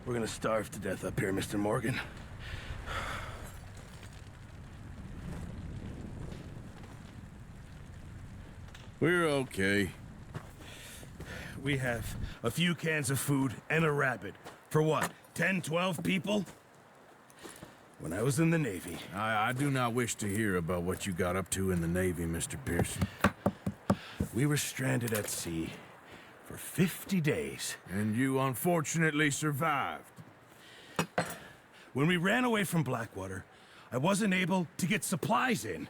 We're gonna starve to death up here, Mr. Morgan. We're okay. We have a few cans of food and a rabbit. For what, 10, 12 people? When I was in the Navy... I do not wish to hear about what you got up to in the Navy, Mr. Pearson. We were stranded at sea for 50 days. And you unfortunately survived. When we ran away from Blackwater, I wasn't able to get supplies in.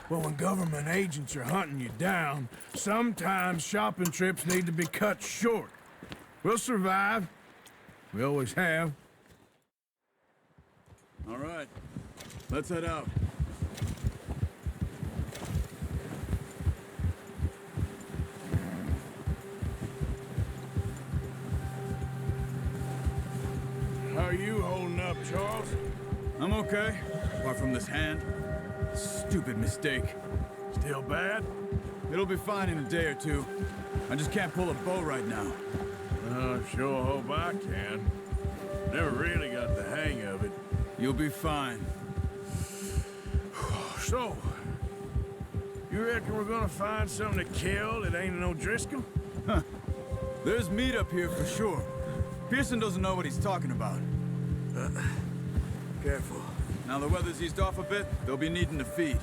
Well, when government agents are hunting you down, sometimes shopping trips need to be cut short. We'll survive. We always have. All right, let's head out. How are you holding up, Charles? I'm okay, apart from this hand. Stupid mistake. Still bad? It'll be fine in a day or two. I just can't pull a bow right now. Sure hope I can. Never really got the hang of it. You'll be fine. So, you reckon we're gonna find something to kill that ain't no Driscoll? Huh. There's meat up here for sure. Pearson doesn't know what he's talking about. Careful. Now the weather's eased off a bit, they'll be needing to feed.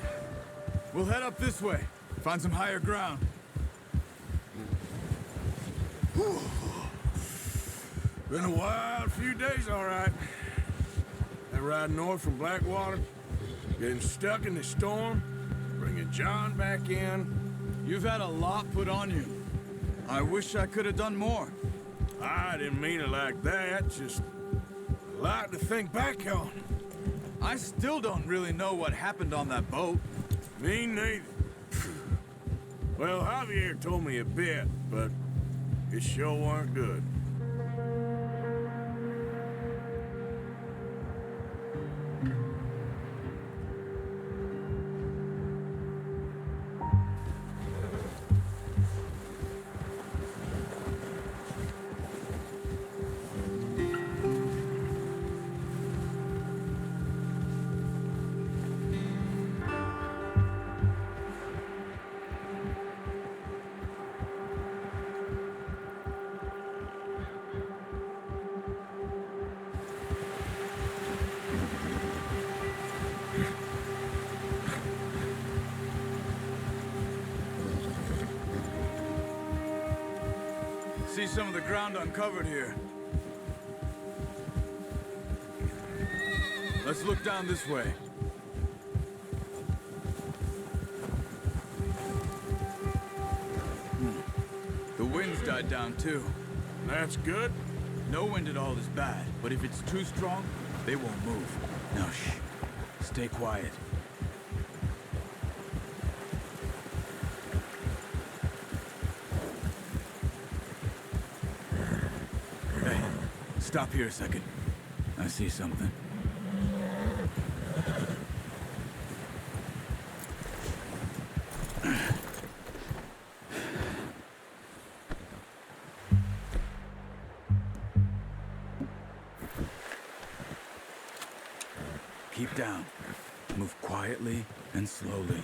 We'll head up this way, find some higher ground. Been a wild few days, all right. That ride north from Blackwater, getting stuck in the storm, bringing John back in. You've had a lot put on you. I wish I could have done more. I didn't mean it like that, just a lot to think back on. I still don't really know what happened on that boat. Me neither. Well, Javier told me a bit, but it sure weren't good. See some of the ground uncovered here. Let's look down this way. The wind's died down too. That's good. No wind at all is bad, but if it's too strong, they won't move. Now shh, stay quiet. Hey, stop here a second. I see something. Keep down. Move quietly and slowly.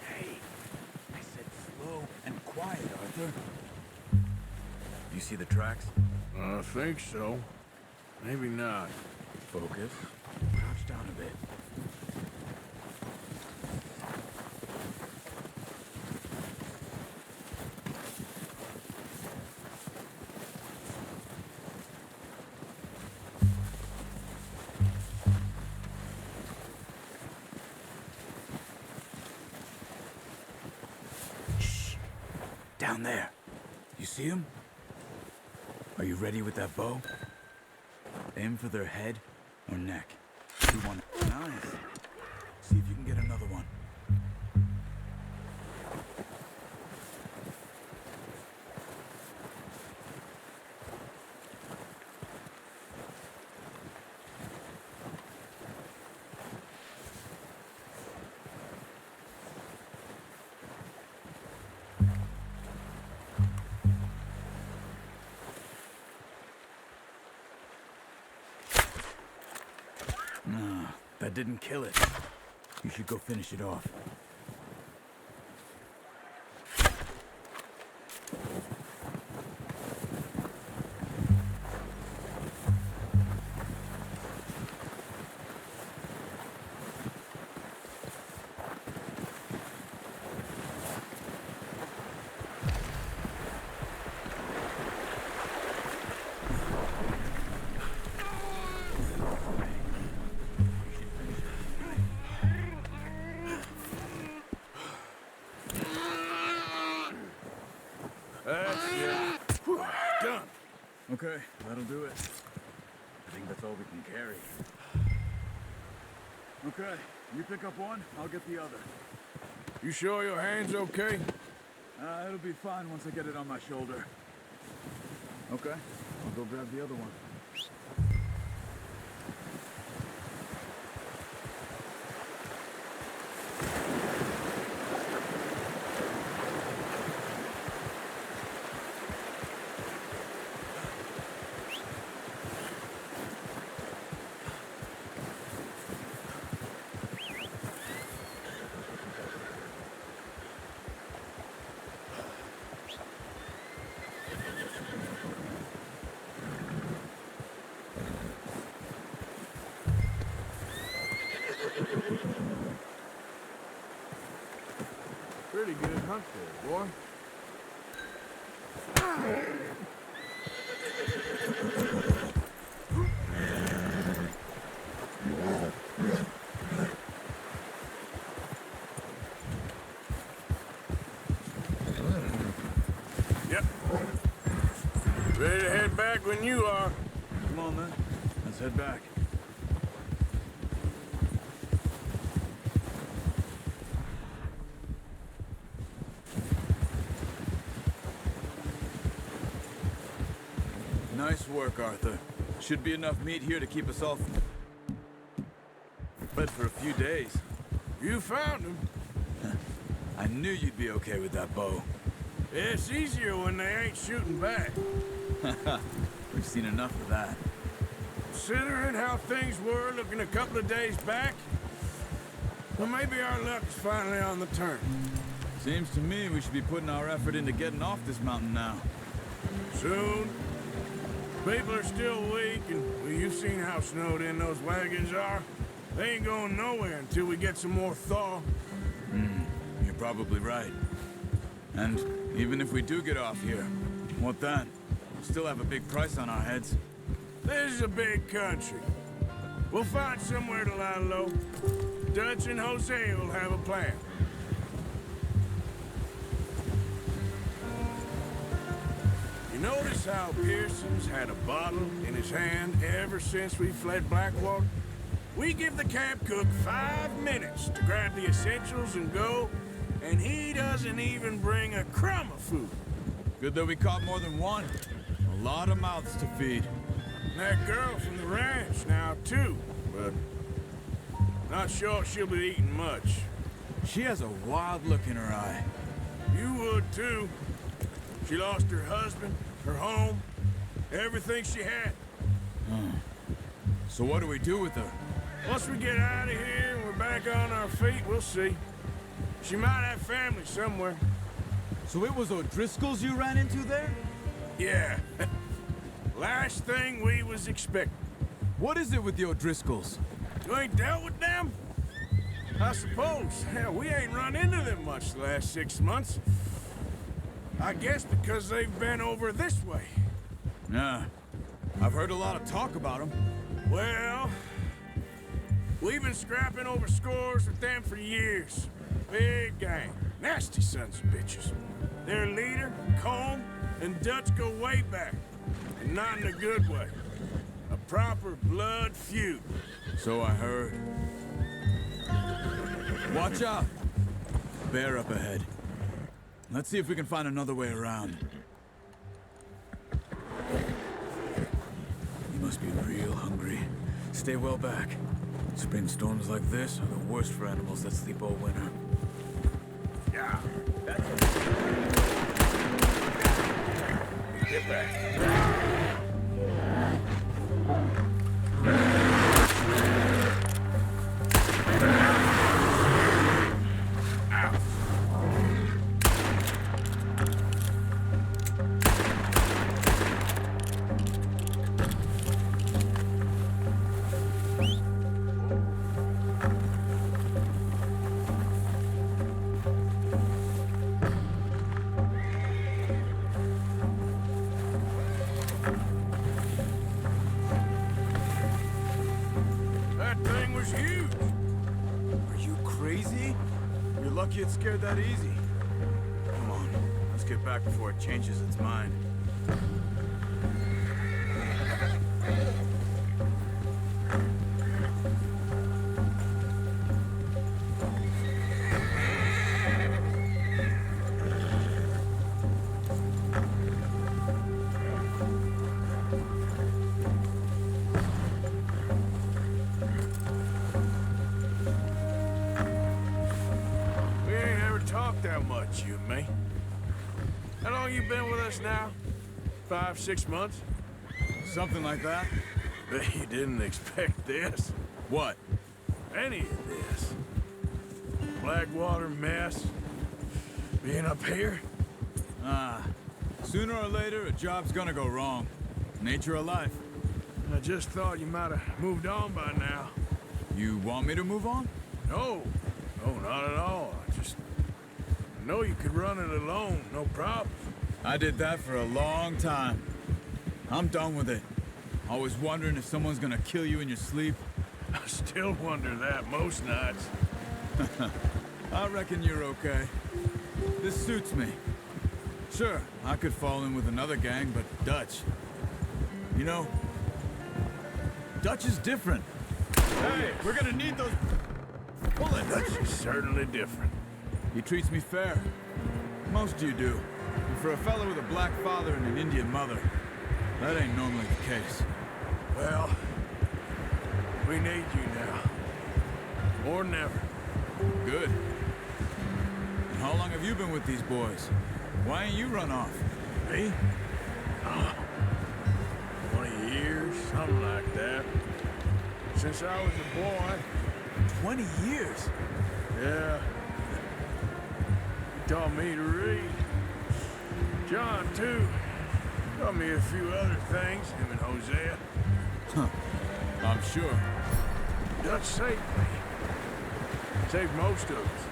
Hey, I said slow and quiet, Arthur. You see the tracks? I think so. Maybe not. Focus. Crouch down a bit. Down there. You see him? Are you ready with that bow? Aim for their head or neck. You want it. Nice. See if you can get another one. No, that didn't kill it. You should go finish it off. That's it. Whew, done. Okay, that'll do it. I think that's all we can carry. Okay, you pick up one, I'll get the other. You sure your hand's okay? It'll be fine once I get it on my shoulder. Okay, I'll go grab the other one. Pretty good hunt there, boy. Yep. Ready to head back when you are. Come on then, let's head back. Nice work, Arthur. Should be enough meat here to keep us all fed for a few days. You found him. I knew you'd be okay with that bow. It's easier when they ain't shooting back. We've seen enough of that. Considering how things were looking a couple of days back, well, maybe our luck is finally on the turn. Seems to me we should be putting our effort into getting off this mountain now. Soon. People are still weak, and well, you've seen how snowed in those wagons are. They ain't going nowhere until we get some more thaw. You're probably right. And even if we do get off here, what then? We'll still have a big price on our heads. This is a big country. We'll find somewhere to lie low. Dutch and Jose will have a plan. You notice how Pearson's had a bottle in his hand ever since we fled Blackwater? We give the camp cook 5 minutes to grab the essentials and go, and he doesn't even bring a crumb of food. Good that we caught more than one. A lot of mouths to feed. And that girl from the ranch now, too, but not sure she'll be eating much. She has a wild look in her eye. You would, too. She lost her husband, her home, everything she had. So what do we do with her? Once we get out of here and we're back on our feet, we'll see. She might have family somewhere. So it was O'Driscoll's you ran into there? Yeah. Last thing we was expecting. What is it with the O'Driscolls? You ain't dealt with them? I suppose. Hell, we ain't run into them much the last 6 months. I guess because they've been over this way. Yeah. I've heard a lot of talk about them. Well, we've been scrapping over scores with them for years. Big gang. Nasty sons of bitches. Their leader, Colm, and Dutch go way back. And not in a good way. A proper blood feud. So I heard. Watch out! Bear up ahead. Let's see if we can find another way around. You must be real hungry. Stay well back. Spring storms like this are the worst for animals that sleep all winter. Yeah. Get back. Lucky it scared that easy. Come on, let's get back before it changes its mind. That much, you and me. How long you been with us now? 5, 6 months? Something like that. Bet you didn't expect this. What? Any of this. Blackwater mess. Being up here? Sooner or later, a job's gonna go wrong. Nature of life. I just thought you might have moved on by now. You want me to move on? No. No, not at all. I know you could run it alone, no problem. I did that for a long time. I'm done with it. Always wondering if someone's gonna kill you in your sleep. I still wonder that most nights. I reckon you're okay. This suits me. Sure, I could fall in with another gang, but Dutch... You know, Dutch is different. Hey, we're gonna need those bullets. Dutch is certainly different. He treats me fair. Most of you do. And for a fellow with a black father and an Indian mother, that ain't normally the case. Well, we need you now. More than ever. Good. And how long have you been with these boys? Why ain't you run off? Me? Oh, 20 years, something like that. Since I was a boy. 20 years? Yeah. Taught me to read. John, too. Taught me a few other things, him and Hosea. Huh. I'm sure. Dutch saved me. Saved most of us.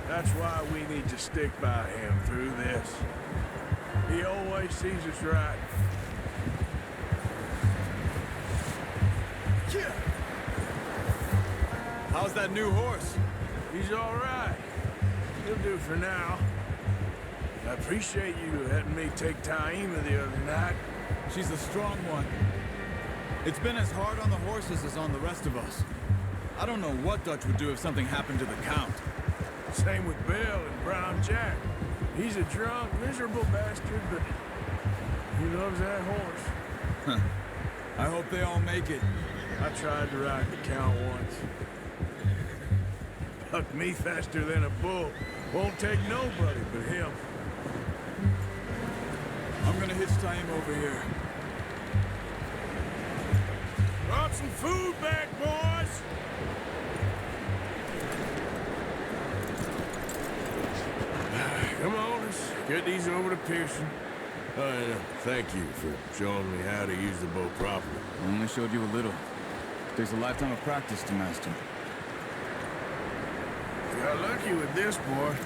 That's why we need to stick by him through this. He always sees us right. Yeah. How's that new horse? He's all right. He'll do for now. I appreciate you letting me take Taima the other night. She's a strong one. It's been as hard on the horses as on the rest of us. I don't know what Dutch would do if something happened to the Count. Same with Bill and Brown Jack. He's a drunk, miserable bastard, but he loves that horse. Huh. I hope they all make it. I tried to ride the Count once. Bucked me faster than a bull. Won't take nobody but him. I'm gonna hitch Taima over here. Brought some food back, boys! Come on, let's get these over to Pearson. Thank you for showing me how to use the bow properly. I only showed you a little. Takes a lifetime of practice to master. You got lucky with this, boy.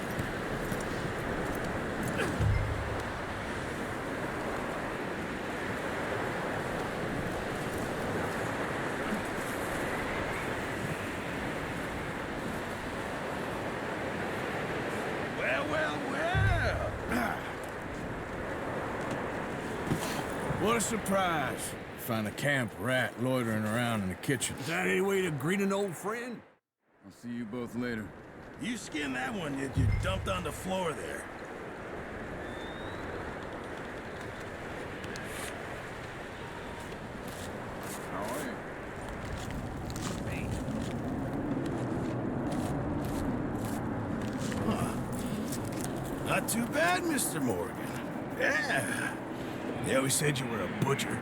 What a surprise. Find a camp rat loitering around in the kitchen. Is that any way to greet an old friend? I'll see you both later. You skinned that one you dumped on the floor there. How are you? Not too bad, Mr. Morgan. Yeah. They always said you were a butcher.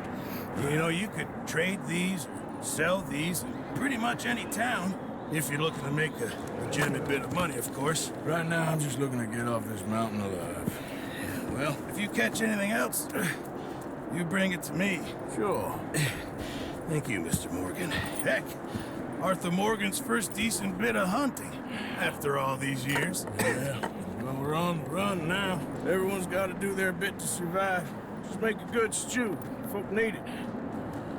You know, you could trade these, or sell these, in pretty much any town. If you're looking to make a legitimate bit of money, of course. Right now, I'm just looking to get off this mountain alive. Well, if you catch anything else, you bring it to me. Sure. Thank you, Mr. Morgan. Heck, Arthur Morgan's first decent bit of hunting after all these years. Yeah. Well, we're on the run now. Everyone's got to do their bit to survive. Just make a good stew. Folk need it.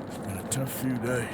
It's been a tough few days.